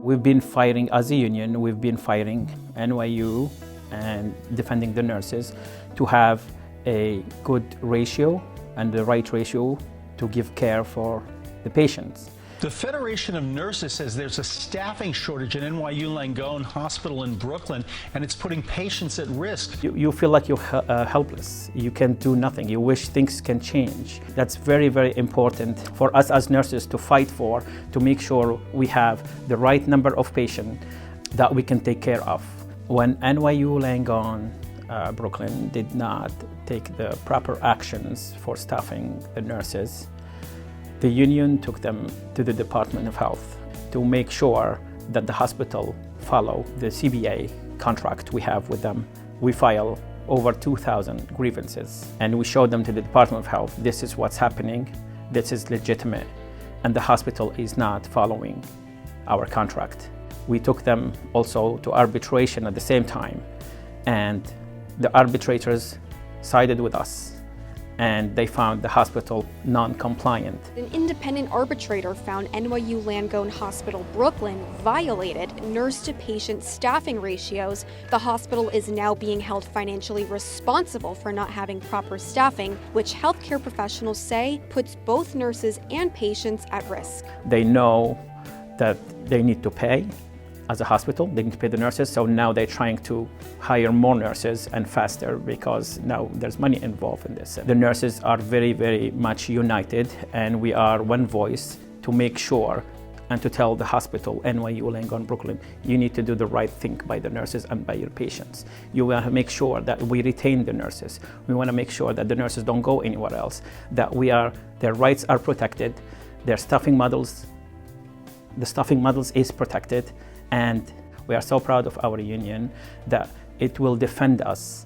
We've been fighting as a union, we've been fighting NYU and defending the nurses to have a good ratio and the right ratio to give care for the patients. The Federation of Nurses says there's a staffing shortage at NYU Langone Hospital in Brooklyn, and it's putting patients at risk. You feel like you're helpless. You can do nothing. You wish things can change. That's very, very important for us as nurses to fight for, to make sure we have the right number of patients that we can take care of. When NYU Langone Brooklyn did not take the proper actions for staffing the nurses, the union took them to the Department of Health to make sure that the hospital follow the CBA contract we have with them. We file over 2,000 grievances and we showed them to the Department of Health, this is what's happening, this is legitimate, and the hospital is not following our contract. We took them also to arbitration at the same time, and the arbitrators sided with us, and they found the hospital non-compliant. An independent arbitrator found NYU Langone Hospital Brooklyn violated nurse-to-patient staffing ratios. The hospital is now being held financially responsible for not having proper staffing, which healthcare professionals say puts both nurses and patients at risk. They know that they need to pay as a hospital, they need to pay the nurses, so now they're trying to hire more nurses and faster because now there's money involved in this. The nurses are very, very much united, and we are one voice to make sure and to tell the hospital, NYU Langone Brooklyn, you need to do the right thing by the nurses and by your patients. You want to make sure that we retain the nurses. We want to make sure that the nurses don't go anywhere else, that their rights are protected, their staffing models, the staffing models is protected, and we are so proud of our union that it will defend us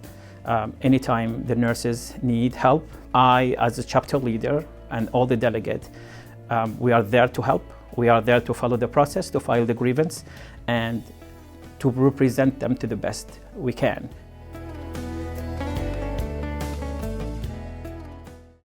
anytime the nurses need help. I, as a chapter leader, and all the delegates, we are there to help. We are there to follow the process, to file the grievance, and to represent them to the best we can.